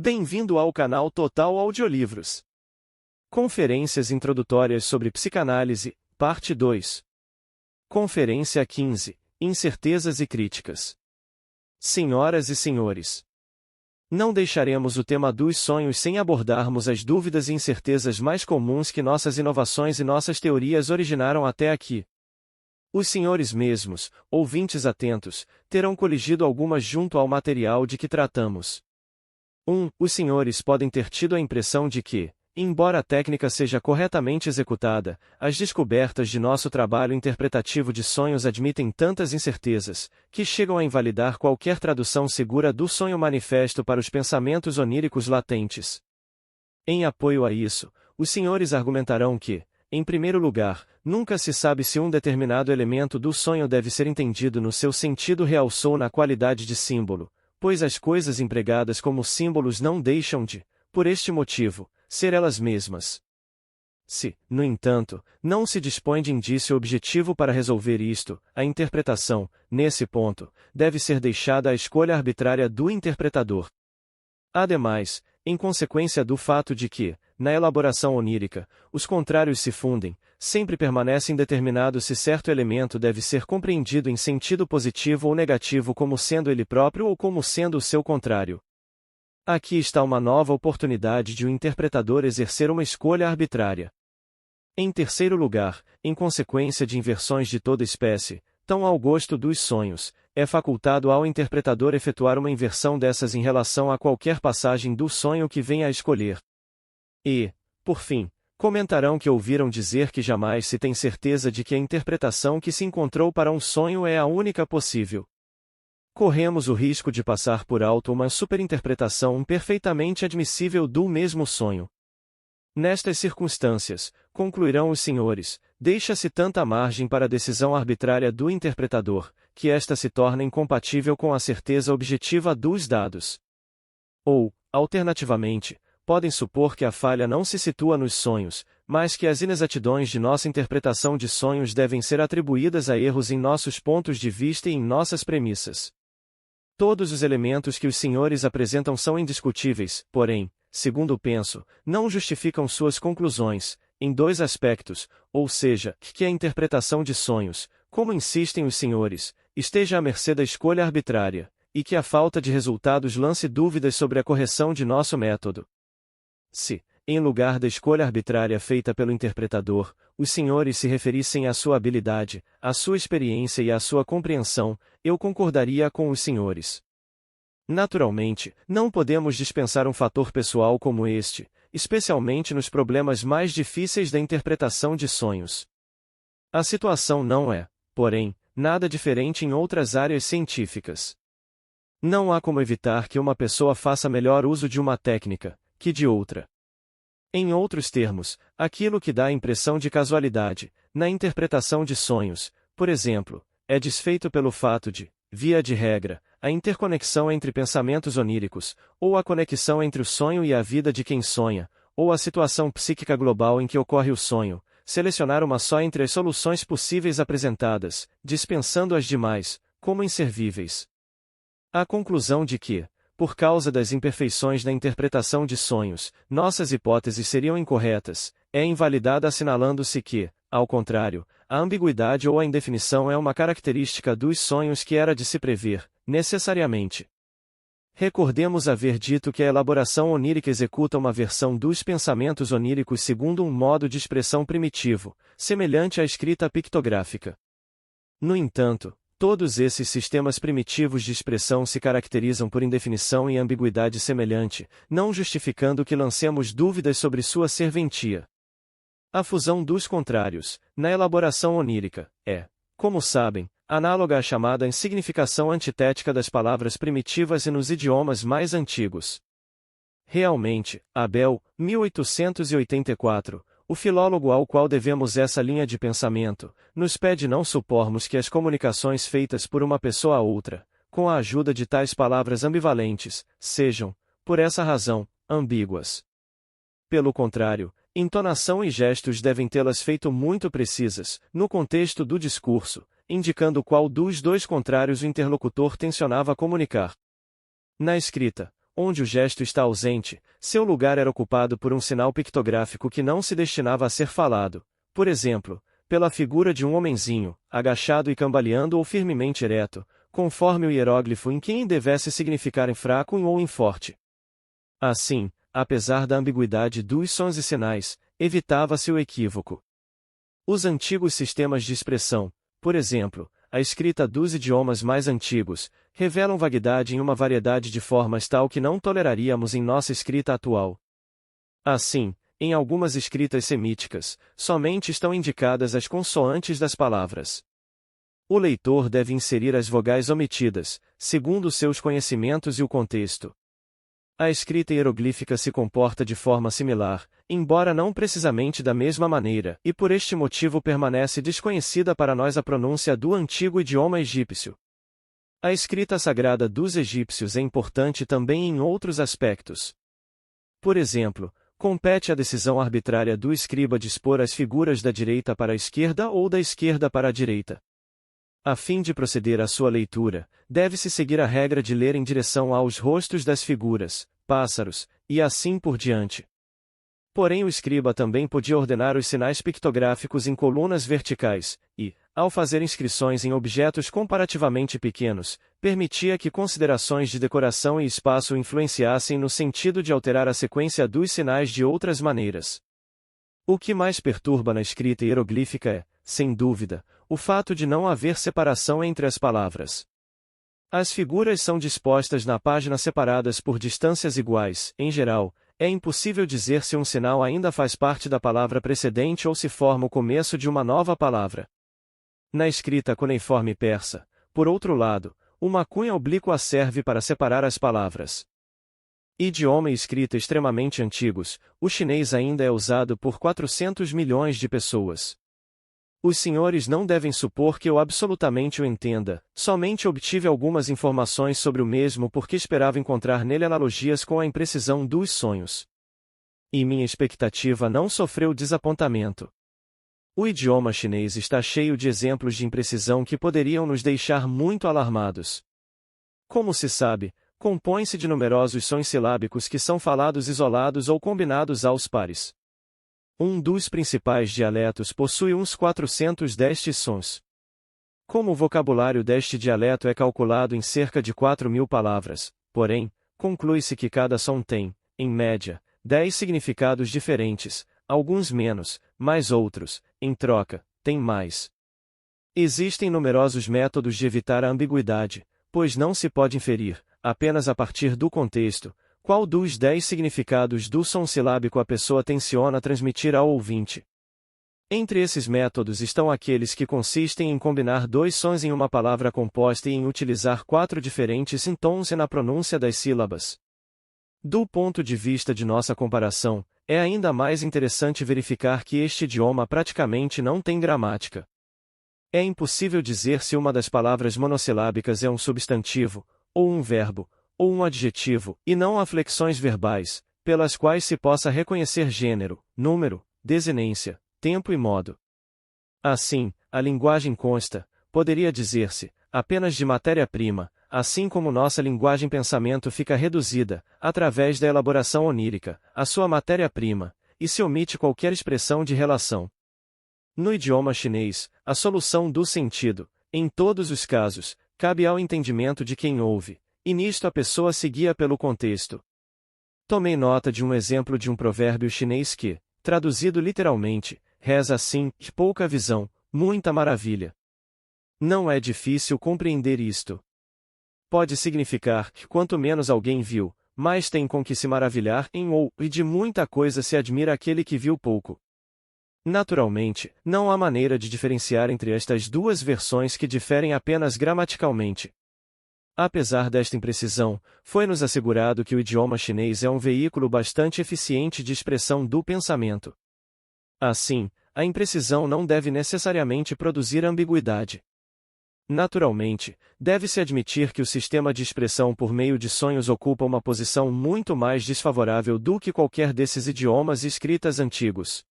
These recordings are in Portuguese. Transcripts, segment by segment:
Bem-vindo ao canal Total Audiolivros. Conferências introdutórias sobre psicanálise, parte 2. Conferência 15. Incertezas e críticas. Senhoras e senhores, não deixaremos o tema dos sonhos sem abordarmos as dúvidas e incertezas mais comuns que nossas inovações e nossas teorias originaram até aqui. Os senhores mesmos, ouvintes atentos, terão coligido algumas junto ao material de que tratamos. 1. Os senhores podem ter tido a impressão de que, embora a técnica seja corretamente executada, as descobertas de nosso trabalho interpretativo de sonhos admitem tantas incertezas, que chegam a invalidar qualquer tradução segura do sonho manifesto para os pensamentos oníricos latentes. Em apoio a isso, os senhores argumentarão que, em primeiro lugar, nunca se sabe se um determinado elemento do sonho deve ser entendido no seu sentido real ou na qualidade de símbolo, pois as coisas empregadas como símbolos não deixam de, por este motivo, ser elas mesmas. Se, no entanto, não se dispõe de indício objetivo para resolver isto, a interpretação, nesse ponto, deve ser deixada à escolha arbitrária do interpretador. Ademais, em consequência do fato de que, na elaboração onírica, os contrários se fundem, sempre permanece indeterminado se certo elemento deve ser compreendido em sentido positivo ou negativo como sendo ele próprio ou como sendo o seu contrário. Aqui está uma nova oportunidade de o interpretador exercer uma escolha arbitrária. Em terceiro lugar, em consequência de inversões de toda espécie, tão ao gosto dos sonhos, é facultado ao interpretador efetuar uma inversão dessas em relação a qualquer passagem do sonho que venha a escolher. E, por fim, comentarão que ouviram dizer que jamais se tem certeza de que a interpretação que se encontrou para um sonho é a única possível. Corremos o risco de passar por alto uma superinterpretação perfeitamente admissível do mesmo sonho. Nestas circunstâncias, concluirão os senhores, deixa-se tanta margem para a decisão arbitrária do interpretador, que esta se torna incompatível com a certeza objetiva dos dados. Ou, alternativamente, podem supor que a falha não se situa nos sonhos, mas que as inexatidões de nossa interpretação de sonhos devem ser atribuídas a erros em nossos pontos de vista e em nossas premissas. Todos os elementos que os senhores apresentam são indiscutíveis, porém, segundo penso, não justificam suas conclusões, em dois aspectos, ou seja, que a interpretação de sonhos, como insistem os senhores, esteja à mercê da escolha arbitrária, e que a falta de resultados lance dúvidas sobre a correção de nosso método. Se, em lugar da escolha arbitrária feita pelo interpretador, os senhores se referissem à sua habilidade, à sua experiência e à sua compreensão, eu concordaria com os senhores. Naturalmente, não podemos dispensar um fator pessoal como este, especialmente nos problemas mais difíceis da interpretação de sonhos. A situação não é, porém, nada diferente em outras áreas científicas. Não há como evitar que uma pessoa faça melhor uso de uma técnica, que de outra. Em outros termos, aquilo que dá a impressão de casualidade, na interpretação de sonhos, por exemplo, é desfeito pelo fato de, via de regra, a interconexão entre pensamentos oníricos, ou a conexão entre o sonho e a vida de quem sonha, ou a situação psíquica global em que ocorre o sonho, selecionar uma só entre as soluções possíveis apresentadas, dispensando as demais, como inservíveis. A conclusão de que, por causa das imperfeições na interpretação de sonhos, nossas hipóteses seriam incorretas, é invalidada assinalando-se que, ao contrário, a ambiguidade ou a indefinição é uma característica dos sonhos que era de se prever, necessariamente. Recordemos haver dito que a elaboração onírica executa uma versão dos pensamentos oníricos segundo um modo de expressão primitivo, semelhante à escrita pictográfica. No entanto, todos esses sistemas primitivos de expressão se caracterizam por indefinição e ambiguidade semelhante, não justificando que lancemos dúvidas sobre sua serventia. A fusão dos contrários, na elaboração onírica, é, como sabem, análoga à chamada insignificação antitética das palavras primitivas e nos idiomas mais antigos. Realmente, Abel, 1884, o filólogo ao qual devemos essa linha de pensamento, nos pede não supormos que as comunicações feitas por uma pessoa a outra, com a ajuda de tais palavras ambivalentes, sejam, por essa razão, ambíguas. Pelo contrário, entonação e gestos devem tê-las feito muito precisas, no contexto do discurso, indicando qual dos dois contrários o interlocutor tensionava comunicar. Na escrita, onde o gesto está ausente, seu lugar era ocupado por um sinal pictográfico que não se destinava a ser falado, por exemplo, pela figura de um homenzinho, agachado e cambaleando ou firmemente ereto, conforme o hieróglifo em quem devesse significar em fraco ou em forte. Assim, apesar da ambiguidade dos sons e sinais, evitava-se o equívoco. Os antigos sistemas de expressão, por exemplo, a escrita dos idiomas mais antigos, revelam vaguidade em uma variedade de formas tal que não toleraríamos em nossa escrita atual. Assim, em algumas escritas semíticas, somente estão indicadas as consoantes das palavras. O leitor deve inserir as vogais omitidas, segundo seus conhecimentos e o contexto. A escrita hieroglífica se comporta de forma similar, embora não precisamente da mesma maneira, e por este motivo permanece desconhecida para nós a pronúncia do antigo idioma egípcio. A escrita sagrada dos egípcios é importante também em outros aspectos. Por exemplo, compete a decisão arbitrária do escriba dispor as figuras da direita para a esquerda ou da esquerda para a direita. A fim de proceder à sua leitura, deve-se seguir a regra de ler em direção aos rostos das figuras, pássaros, e assim por diante. Porém o escriba também podia ordenar os sinais pictográficos em colunas verticais, e, ao fazer inscrições em objetos comparativamente pequenos, permitia que considerações de decoração e espaço influenciassem no sentido de alterar a sequência dos sinais de outras maneiras. O que mais perturba na escrita hieroglífica é, sem dúvida, o fato de não haver separação entre as palavras. As figuras são dispostas na página separadas por distâncias iguais, em geral, é impossível dizer se um sinal ainda faz parte da palavra precedente ou se forma o começo de uma nova palavra. Na escrita cuneiforme persa, por outro lado, uma cunha oblíqua serve para separar as palavras. Idioma e escrita extremamente antigos, o chinês ainda é usado por 400 milhões de pessoas. Os senhores não devem supor que eu absolutamente o entenda, somente obtive algumas informações sobre o mesmo porque esperava encontrar nele analogias com a imprecisão dos sonhos. E minha expectativa não sofreu desapontamento. O idioma chinês está cheio de exemplos de imprecisão que poderiam nos deixar muito alarmados. Como se sabe, compõe-se de numerosos sons silábicos que são falados isolados ou combinados aos pares. Um dos principais dialetos possui uns 400 destes sons. Como o vocabulário deste dialeto é calculado em cerca de 4.000 palavras, porém, conclui-se que cada som tem, em média, 10 significados diferentes, alguns menos, mas outros, em troca, têm mais. Existem numerosos métodos de evitar a ambiguidade, pois não se pode inferir, apenas a partir do contexto, qual dos 10 significados do som silábico a pessoa tenciona transmitir ao ouvinte. Entre esses métodos estão aqueles que consistem em combinar dois sons em uma palavra composta e em utilizar 4 diferentes tons na pronúncia das sílabas. Do ponto de vista de nossa comparação, é ainda mais interessante verificar que este idioma praticamente não tem gramática. É impossível dizer se uma das palavras monossilábicas é um substantivo, ou um verbo, ou um adjetivo, e não há flexões verbais, pelas quais se possa reconhecer gênero, número, desinência, tempo e modo. Assim, a linguagem consta, poderia dizer-se, apenas de matéria-prima, assim como nossa linguagem-pensamento fica reduzida, através da elaboração onírica, à sua matéria-prima, e se omite qualquer expressão de relação. No idioma chinês, a solução do sentido, em todos os casos, cabe ao entendimento de quem ouve, e nisto a pessoa se guia pelo contexto. Tomei nota de um exemplo de um provérbio chinês que, traduzido literalmente, reza assim: pouca visão, muita maravilha. Não é difícil compreender isto. Pode significar que quanto menos alguém viu, mais tem com que se maravilhar em e de muita coisa se admira aquele que viu pouco. Naturalmente, não há maneira de diferenciar entre estas duas versões que diferem apenas gramaticalmente. Apesar desta imprecisão, foi-nos assegurado que o idioma chinês é um veículo bastante eficiente de expressão do pensamento. Assim, a imprecisão não deve necessariamente produzir ambiguidade. Naturalmente, deve-se admitir que o sistema de expressão por meio de sonhos ocupa uma posição muito mais desfavorável do que qualquer desses idiomas e escritas antigos.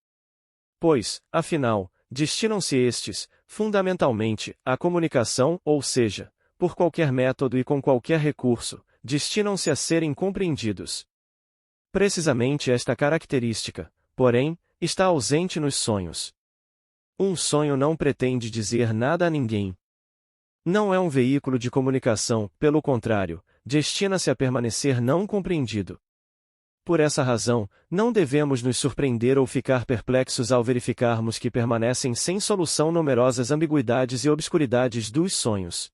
Pois, afinal, destinam-se estes, fundamentalmente, à comunicação, ou seja, por qualquer método e com qualquer recurso, destinam-se a serem compreendidos. Precisamente esta característica, porém, está ausente nos sonhos. Um sonho não pretende dizer nada a ninguém. Não é um veículo de comunicação, pelo contrário, destina-se a permanecer não compreendido. Por essa razão, não devemos nos surpreender ou ficar perplexos ao verificarmos que permanecem sem solução numerosas ambiguidades e obscuridades dos sonhos.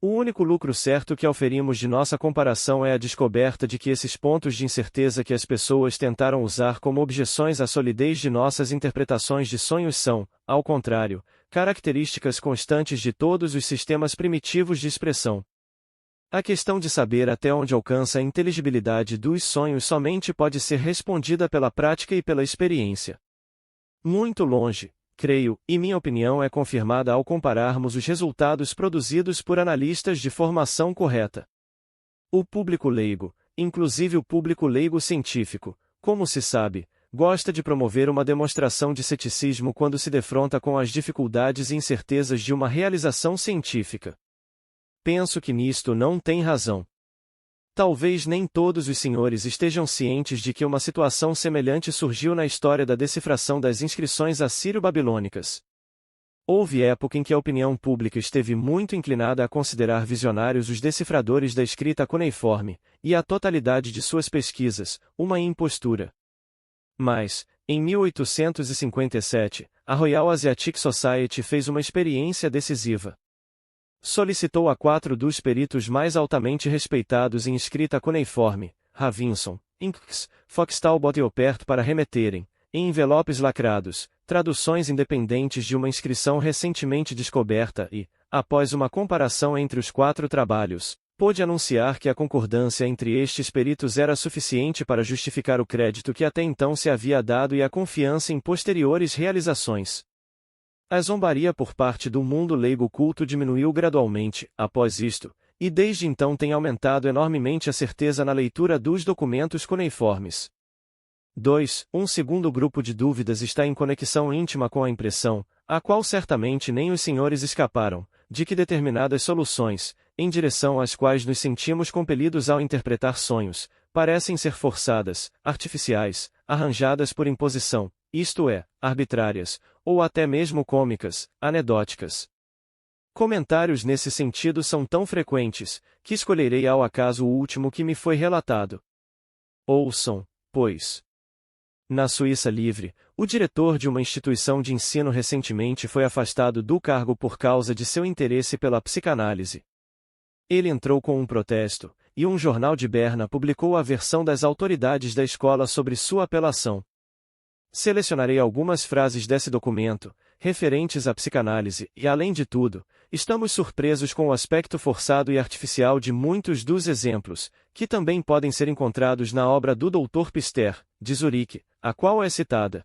O único lucro certo que auferimos de nossa comparação é a descoberta de que esses pontos de incerteza que as pessoas tentaram usar como objeções à solidez de nossas interpretações de sonhos são, ao contrário, características constantes de todos os sistemas primitivos de expressão. A questão de saber até onde alcança a inteligibilidade dos sonhos somente pode ser respondida pela prática e pela experiência. Muito longe, creio, e minha opinião é confirmada ao compararmos os resultados produzidos por analistas de formação correta. O público leigo, inclusive o público leigo científico, como se sabe, gosta de promover uma demonstração de ceticismo quando se defronta com as dificuldades e incertezas de uma realização científica. Penso que nisto não tem razão. Talvez nem todos os senhores estejam cientes de que uma situação semelhante surgiu na história da decifração das inscrições assírio-babilônicas. Houve época em que a opinião pública esteve muito inclinada a considerar visionários os decifradores da escrita cuneiforme, e a totalidade de suas pesquisas, uma impostura. Mas, em 1857, a Royal Asiatic Society fez uma experiência decisiva. Solicitou a 4 dos peritos mais altamente respeitados em escrita cuneiforme, Ravinson, Inks, Fox-Talbot e Oppert para remeterem, em envelopes lacrados, traduções independentes de uma inscrição recentemente descoberta e, após uma comparação entre os 4 trabalhos, pôde anunciar que a concordância entre estes peritos era suficiente para justificar o crédito que até então se havia dado e a confiança em posteriores realizações. A zombaria por parte do mundo leigo culto diminuiu gradualmente, após isto, e desde então tem aumentado enormemente a certeza na leitura dos documentos cuneiformes. 2. Um segundo grupo de dúvidas está em conexão íntima com a impressão, a qual certamente nem os senhores escaparam, de que determinadas soluções, em direção às quais nos sentimos compelidos ao interpretar sonhos, parecem ser forçadas, artificiais, arranjadas por imposição, isto é, arbitrárias, ou até mesmo cômicas, anedóticas. Comentários nesse sentido são tão frequentes, que escolherei ao acaso o último que me foi relatado. Ouçam, pois. Na Suíça Livre, o diretor de uma instituição de ensino recentemente foi afastado do cargo por causa de seu interesse pela psicanálise. Ele entrou com um protesto, e um jornal de Berna publicou a versão das autoridades da escola sobre sua apelação. Selecionarei algumas frases desse documento, referentes à psicanálise, e além de tudo, estamos surpresos com o aspecto forçado e artificial de muitos dos exemplos, que também podem ser encontrados na obra do Dr. Pister, de Zurique, a qual é citada.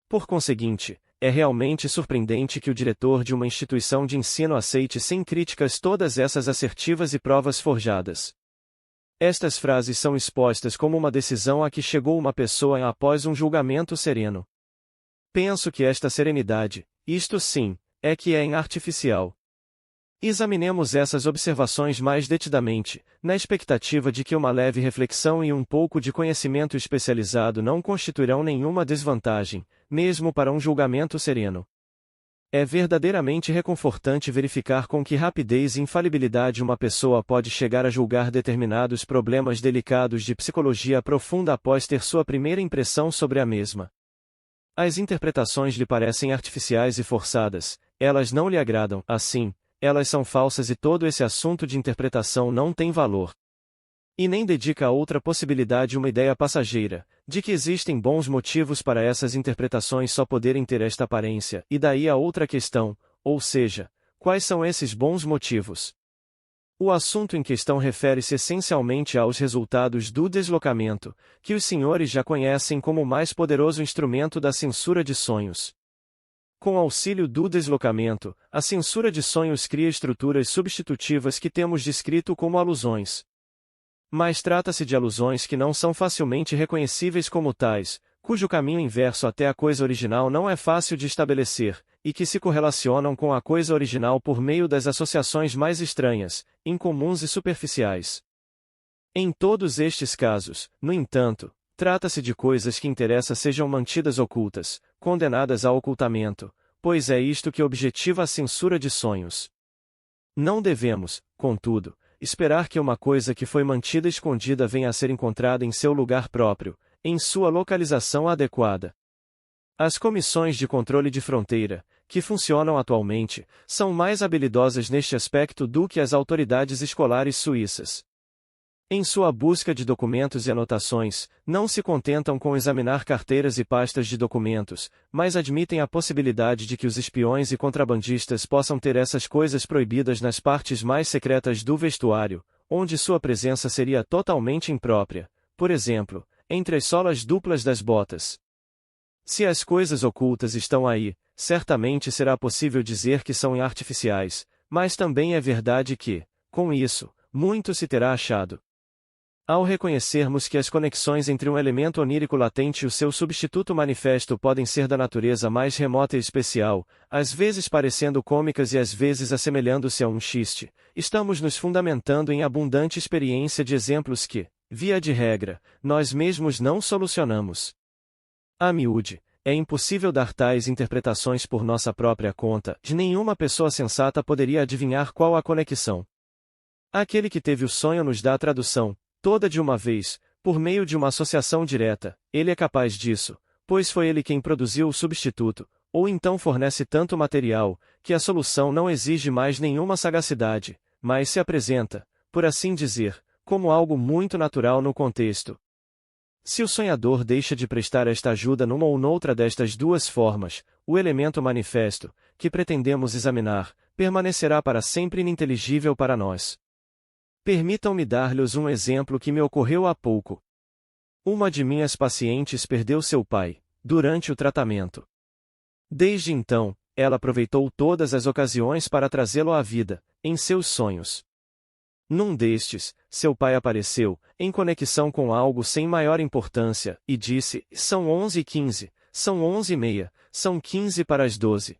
Por conseguinte, é realmente surpreendente que o diretor de uma instituição de ensino aceite sem críticas todas essas assertivas e provas forjadas. Estas frases são expostas como uma decisão a que chegou uma pessoa após um julgamento sereno. Penso que esta serenidade, isto sim, é que é artificial. Examinemos essas observações mais detidamente, na expectativa de que uma leve reflexão e um pouco de conhecimento especializado não constituirão nenhuma desvantagem, mesmo para um julgamento sereno. É verdadeiramente reconfortante verificar com que rapidez e infalibilidade uma pessoa pode chegar a julgar determinados problemas delicados de psicologia profunda após ter sua primeira impressão sobre a mesma. As interpretações lhe parecem artificiais e forçadas, elas não lhe agradam, assim, elas são falsas e todo esse assunto de interpretação não tem valor. E nem dedica a outra possibilidade uma ideia passageira, de que existem bons motivos para essas interpretações só poderem ter esta aparência, e daí a outra questão, ou seja, quais são esses bons motivos? O assunto em questão refere-se essencialmente aos resultados do deslocamento, que os senhores já conhecem como o mais poderoso instrumento da censura de sonhos. Com auxílio do deslocamento, a censura de sonhos cria estruturas substitutivas que temos descrito como alusões. Mas trata-se de alusões que não são facilmente reconhecíveis como tais, cujo caminho inverso até a coisa original não é fácil de estabelecer, e que se correlacionam com a coisa original por meio das associações mais estranhas, incomuns e superficiais. Em todos estes casos, no entanto, trata-se de coisas que interessa sejam mantidas ocultas, condenadas a ocultamento, pois é isto que objetiva a censura de sonhos. Não devemos, contudo, esperar que uma coisa que foi mantida escondida venha a ser encontrada em seu lugar próprio, em sua localização adequada. As comissões de controle de fronteira, que funcionam atualmente, são mais habilidosas neste aspecto do que as autoridades escolares suíças. Em sua busca de documentos e anotações, não se contentam com examinar carteiras e pastas de documentos, mas admitem a possibilidade de que os espiões e contrabandistas possam ter essas coisas proibidas nas partes mais secretas do vestuário, onde sua presença seria totalmente imprópria, por exemplo, entre as solas duplas das botas. Se as coisas ocultas estão aí, certamente será possível dizer que são artificiais, mas também é verdade que, com isso, muito se terá achado. Ao reconhecermos que as conexões entre um elemento onírico latente e o seu substituto manifesto podem ser da natureza mais remota e especial, às vezes parecendo cômicas e às vezes assemelhando-se a um xiste, estamos nos fundamentando em abundante experiência de exemplos que, via de regra, nós mesmos não solucionamos. A miúde, é impossível dar tais interpretações por nossa própria conta, de nenhuma pessoa sensata poderia adivinhar qual a conexão. Aquele que teve o sonho nos dá a tradução, toda de uma vez, por meio de uma associação direta, ele é capaz disso, pois foi ele quem produziu o substituto, ou então fornece tanto material, que a solução não exige mais nenhuma sagacidade, mas se apresenta, por assim dizer, como algo muito natural no contexto. Se o sonhador deixa de prestar esta ajuda numa ou noutra destas duas formas, o elemento manifesto, que pretendemos examinar, permanecerá para sempre ininteligível para nós. Permitam-me dar-lhes um exemplo que me ocorreu há pouco. Uma de minhas pacientes perdeu seu pai, durante o tratamento. Desde então, ela aproveitou todas as ocasiões para trazê-lo à vida, em seus sonhos. Num destes, seu pai apareceu, em conexão com algo sem maior importância, e disse: "São 11h15, são 11h30, são 15 para as 12.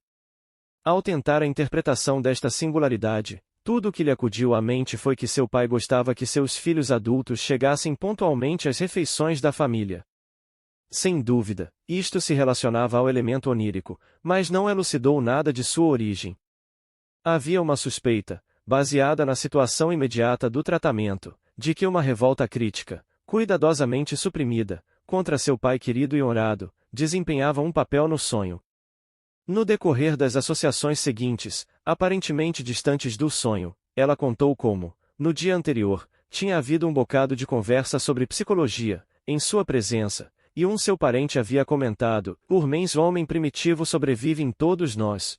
Ao tentar a interpretação desta singularidade, tudo o que lhe acudiu à mente foi que seu pai gostava que seus filhos adultos chegassem pontualmente às refeições da família. Sem dúvida, isto se relacionava ao elemento onírico, mas não elucidou nada de sua origem. Havia uma suspeita, baseada na situação imediata do tratamento, de que uma revolta crítica, cuidadosamente suprimida, contra seu pai querido e honrado, desempenhava um papel no sonho. No decorrer das associações seguintes, aparentemente distantes do sonho, ela contou como, no dia anterior, tinha havido um bocado de conversa sobre psicologia, em sua presença, e seu parente havia comentado: "O homem primitivo sobrevive em todos nós."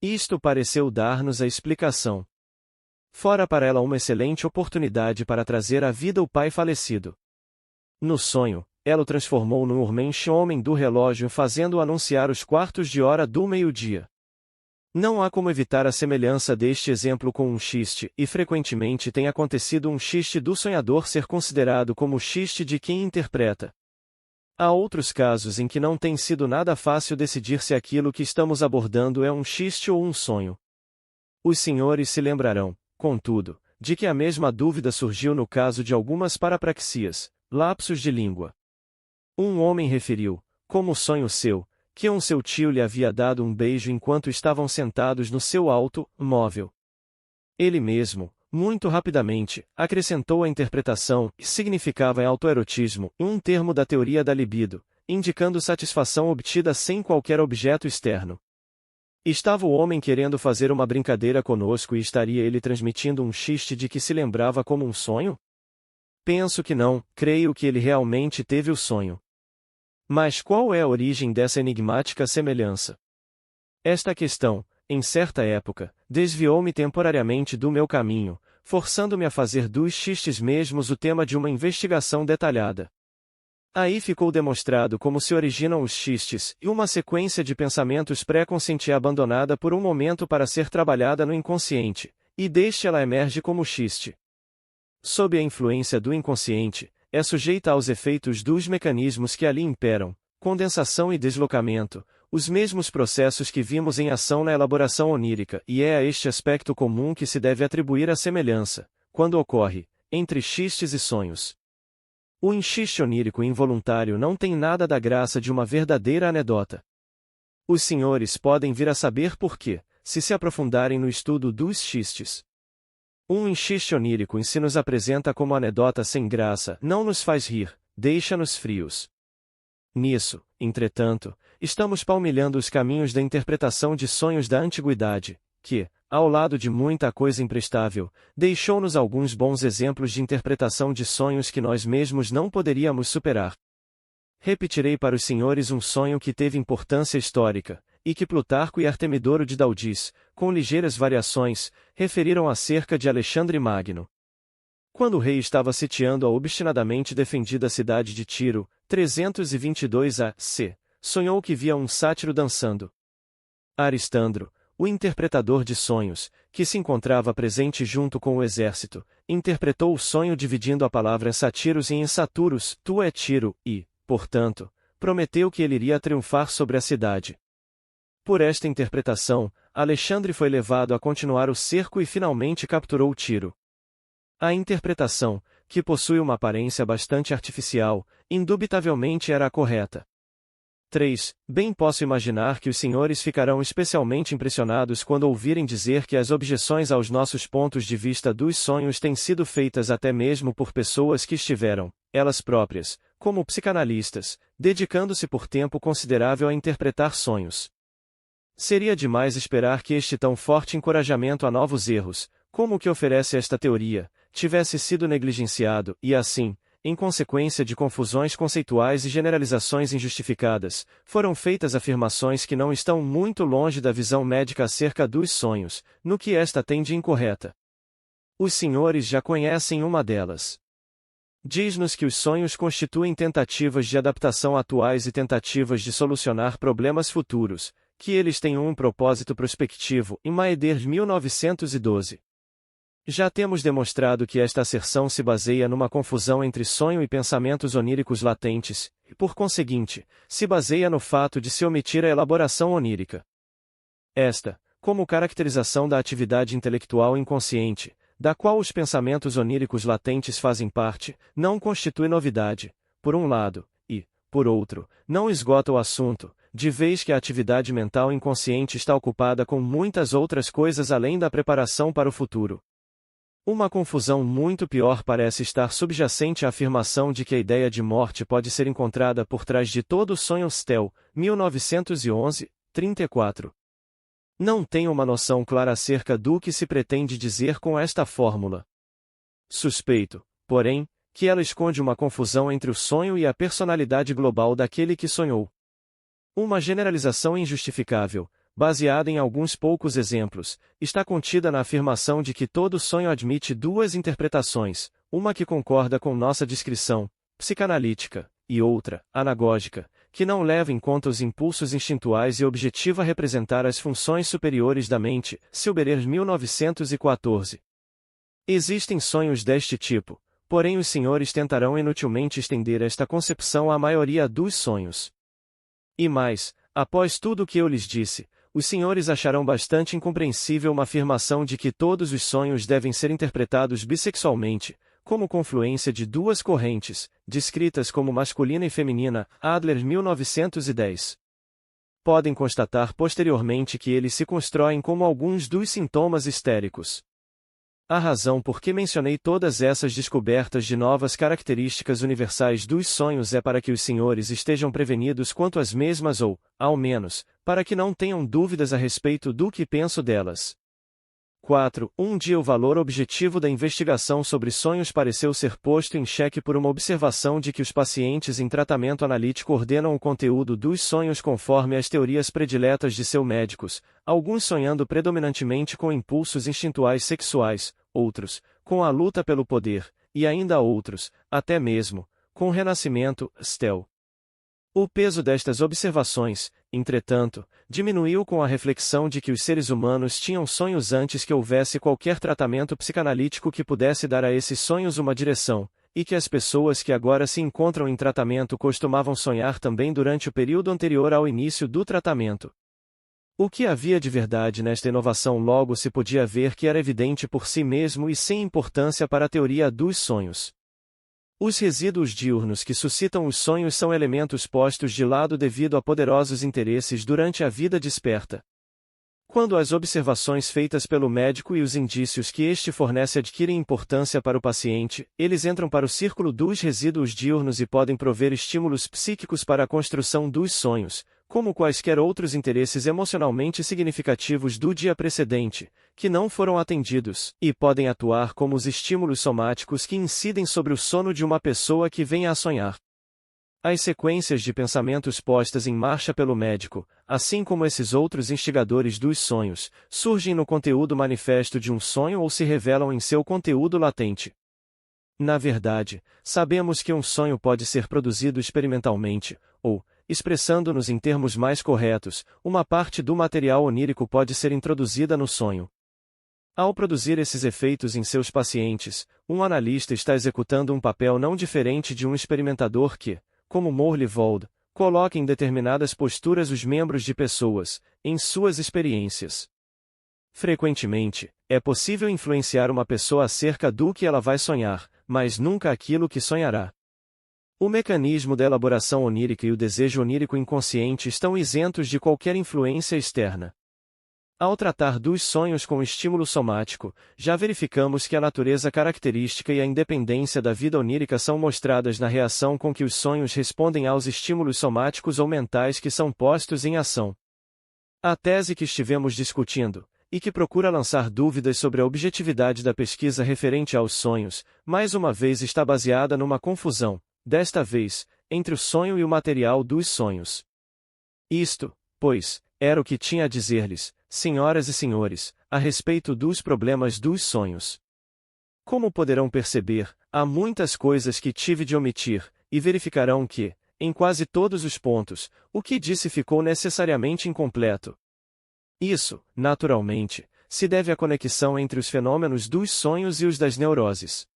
Isto pareceu dar-nos a explicação. Fora para ela uma excelente oportunidade para trazer à vida o pai falecido. No sonho, ela o transformou num homem do relógio, fazendo-o anunciar os quartos de hora do meio-dia. Não há como evitar a semelhança deste exemplo com um xiste, e frequentemente tem acontecido um xiste do sonhador ser considerado como o xiste de quem interpreta. Há outros casos em que não tem sido nada fácil decidir se aquilo que estamos abordando é um xiste ou um sonho. Os senhores se lembrarão, contudo, de que a mesma dúvida surgiu no caso de algumas parapraxias, lapsos de língua. Um homem referiu, como sonho seu, que seu tio lhe havia dado um beijo enquanto estavam sentados no seu automóvel. Ele mesmo, muito rapidamente, acrescentou a interpretação, que significava em autoerotismo, um termo da teoria da libido, indicando satisfação obtida sem qualquer objeto externo. Estava o homem querendo fazer uma brincadeira conosco e estaria ele transmitindo um xiste de que se lembrava como um sonho? Penso que não, creio que ele realmente teve o sonho. Mas qual é a origem dessa enigmática semelhança? Esta questão, em certa época, desviou-me temporariamente do meu caminho, forçando-me a fazer dos xistes mesmos o tema de uma investigação detalhada. Aí ficou demonstrado como se originam os xistes, e uma sequência de pensamentos pré-consciente é abandonada por um momento para ser trabalhada no inconsciente, e deste ela emerge como xiste. Sob a influência do inconsciente, é sujeita aos efeitos dos mecanismos que ali imperam, condensação e deslocamento, os mesmos processos que vimos em ação na elaboração onírica, e é a este aspecto comum que se deve atribuir a semelhança, quando ocorre, entre xistes e sonhos. O enxiste onírico involuntário não tem nada da graça de uma verdadeira anedota. Os senhores podem vir a saber por quê, se aprofundarem no estudo dos xistes. Um enxiste onírico em si nos apresenta como anedota sem graça, não nos faz rir, deixa-nos frios. Nisso, entretanto, estamos palmilhando os caminhos da interpretação de sonhos da antiguidade, que, ao lado de muita coisa imprestável, deixou-nos alguns bons exemplos de interpretação de sonhos que nós mesmos não poderíamos superar. Repetirei para os senhores um sonho que teve importância histórica, e que Plutarco e Artemidoro de Daudis, com ligeiras variações, referiram acerca de Alexandre Magno. Quando o rei estava sitiando a obstinadamente defendida cidade de Tiro, 322 a.C., sonhou que via um sátiro dançando. Aristandro, o interpretador de sonhos, que se encontrava presente junto com o exército, interpretou o sonho dividindo a palavra sátiros em saturos, tu é Tiro, e, portanto, prometeu que ele iria triunfar sobre a cidade. Por esta interpretação, Alexandre foi levado a continuar o cerco e finalmente capturou Tiro. A interpretação, que possui uma aparência bastante artificial, indubitavelmente era a correta. 3. Bem posso imaginar que os senhores ficarão especialmente impressionados quando ouvirem dizer que as objeções aos nossos pontos de vista dos sonhos têm sido feitas até mesmo por pessoas que estiveram, elas próprias, como psicanalistas, dedicando-se por tempo considerável a interpretar sonhos. Seria demais esperar que este tão forte encorajamento a novos erros, como o que oferece esta teoria, tivesse sido negligenciado, e assim, em consequência de confusões conceituais e generalizações injustificadas, foram feitas afirmações que não estão muito longe da visão médica acerca dos sonhos, no que esta tem de incorreta. Os senhores já conhecem uma delas. Diz-nos que os sonhos constituem tentativas de adaptação atuais e tentativas de solucionar problemas futuros, que eles têm um propósito prospectivo, em Maeder 1912. Já temos demonstrado que esta asserção se baseia numa confusão entre sonho e pensamentos oníricos latentes, e por conseguinte, se baseia no fato de se omitir a elaboração onírica. Esta, como caracterização da atividade intelectual inconsciente, da qual os pensamentos oníricos latentes fazem parte, não constitui novidade, por um lado, e, por outro, não esgota o assunto, de vez que a atividade mental inconsciente está ocupada com muitas outras coisas além da preparação para o futuro. Uma confusão muito pior parece estar subjacente à afirmação de que a ideia de morte pode ser encontrada por trás de todo o sonho Stel, 1911, 34. Não tenho uma noção clara acerca do que se pretende dizer com esta fórmula. Suspeito, porém, que ela esconde uma confusão entre o sonho e a personalidade global daquele que sonhou. Uma generalização injustificável, baseada em alguns poucos exemplos, está contida na afirmação de que todo sonho admite duas interpretações, uma que concorda com nossa descrição, psicanalítica, e outra, anagógica, que não leva em conta os impulsos instintuais e objetiva representar as funções superiores da mente, Silberer 1914. Existem sonhos deste tipo, porém os senhores tentarão inutilmente estender esta concepção à maioria dos sonhos. E mais, após tudo o que eu lhes disse, os senhores acharão bastante incompreensível uma afirmação de que todos os sonhos devem ser interpretados bissexualmente, como confluência de duas correntes, descritas como masculina e feminina, Adler 1910. Podem constatar posteriormente que eles se constroem como alguns dos sintomas histéricos. A razão por que mencionei todas essas descobertas de novas características universais dos sonhos é para que os senhores estejam prevenidos quanto às mesmas ou, ao menos, para que não tenham dúvidas a respeito do que penso delas. 4. Um dia o valor objetivo da investigação sobre sonhos pareceu ser posto em xeque por uma observação de que os pacientes em tratamento analítico ordenam o conteúdo dos sonhos conforme as teorias prediletas de seus médicos, alguns sonhando predominantemente com impulsos instintuais sexuais, outros, com a luta pelo poder, e ainda outros, até mesmo, com o renascimento, Stel. O peso destas observações, entretanto, diminuiu com a reflexão de que os seres humanos tinham sonhos antes que houvesse qualquer tratamento psicanalítico que pudesse dar a esses sonhos uma direção, e que as pessoas que agora se encontram em tratamento costumavam sonhar também durante o período anterior ao início do tratamento. O que havia de verdade nesta inovação logo se podia ver que era evidente por si mesmo e sem importância para a teoria dos sonhos. Os resíduos diurnos que suscitam os sonhos são elementos postos de lado devido a poderosos interesses durante a vida desperta. Quando as observações feitas pelo médico e os indícios que este fornece adquirem importância para o paciente, eles entram para o círculo dos resíduos diurnos e podem prover estímulos psíquicos para a construção dos sonhos, como quaisquer outros interesses emocionalmente significativos do dia precedente, que não foram atendidos, e podem atuar como os estímulos somáticos que incidem sobre o sono de uma pessoa que venha a sonhar. As sequências de pensamentos postas em marcha pelo médico, assim como esses outros instigadores dos sonhos, surgem no conteúdo manifesto de um sonho ou se revelam em seu conteúdo latente. Na verdade, sabemos que um sonho pode ser produzido experimentalmente, ou, expressando-nos em termos mais corretos, uma parte do material onírico pode ser introduzida no sonho. Ao produzir esses efeitos em seus pacientes, um analista está executando um papel não diferente de um experimentador que, como Morley-Vold, coloca em determinadas posturas os membros de pessoas, em suas experiências. Frequentemente, é possível influenciar uma pessoa acerca do que ela vai sonhar, mas nunca aquilo que sonhará. O mecanismo da elaboração onírica e o desejo onírico inconsciente estão isentos de qualquer influência externa. Ao tratar dos sonhos com estímulo somático, já verificamos que a natureza característica e a independência da vida onírica são mostradas na reação com que os sonhos respondem aos estímulos somáticos ou mentais que são postos em ação. A tese que estivemos discutindo, e que procura lançar dúvidas sobre a objetividade da pesquisa referente aos sonhos, mais uma vez está baseada numa confusão, desta vez, entre o sonho e o material dos sonhos. Isto, pois, era o que tinha a dizer-lhes, senhoras e senhores, a respeito dos problemas dos sonhos. Como poderão perceber, há muitas coisas que tive de omitir, e verificarão que, em quase todos os pontos, o que disse ficou necessariamente incompleto. Isso, naturalmente, se deve à conexão entre os fenômenos dos sonhos e os das neuroses.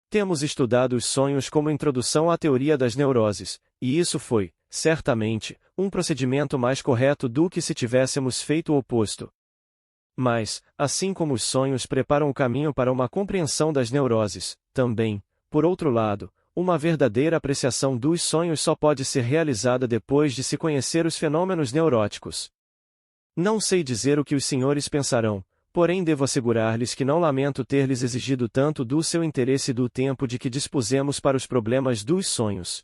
Temos estudado os sonhos como introdução à teoria das neuroses, e isso foi, certamente, um procedimento mais correto do que se tivéssemos feito o oposto. Mas, assim como os sonhos preparam o caminho para uma compreensão das neuroses, também, por outro lado, uma verdadeira apreciação dos sonhos só pode ser realizada depois de se conhecer os fenômenos neuróticos. Não sei dizer o que os senhores pensarão, porém devo assegurar-lhes que não lamento ter-lhes exigido tanto do seu interesse e do tempo de que dispusemos para os problemas dos sonhos.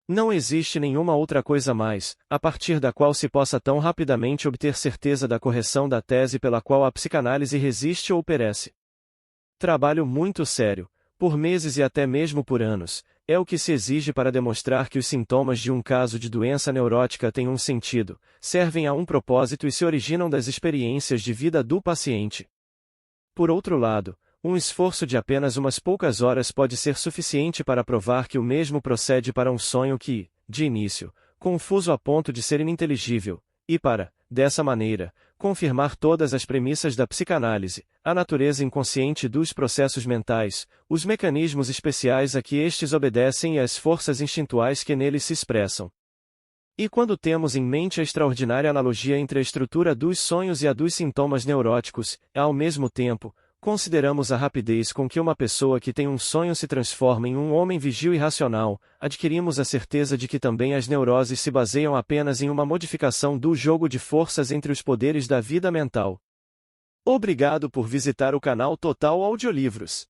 Não existe nenhuma outra coisa mais, a partir da qual se possa tão rapidamente obter certeza da correção da tese pela qual a psicanálise resiste ou perece. Trabalho muito sério, por meses e até mesmo por anos, é o que se exige para demonstrar que os sintomas de um caso de doença neurótica têm um sentido, servem a um propósito e se originam das experiências de vida do paciente. Por outro lado, um esforço de apenas umas poucas horas pode ser suficiente para provar que o mesmo procede para um sonho que, de início, confuso a ponto de ser ininteligível, e para, dessa maneira, confirmar todas as premissas da psicanálise, a natureza inconsciente dos processos mentais, os mecanismos especiais a que estes obedecem e as forças instintuais que neles se expressam. E quando temos em mente a extraordinária analogia entre a estrutura dos sonhos e a dos sintomas neuróticos, ao mesmo tempo, consideramos a rapidez com que uma pessoa que tem um sonho se transforma em um homem vigio e racional, adquirimos a certeza de que também as neuroses se baseiam apenas em uma modificação do jogo de forças entre os poderes da vida mental. Obrigado por visitar o canal Total Audiolivros.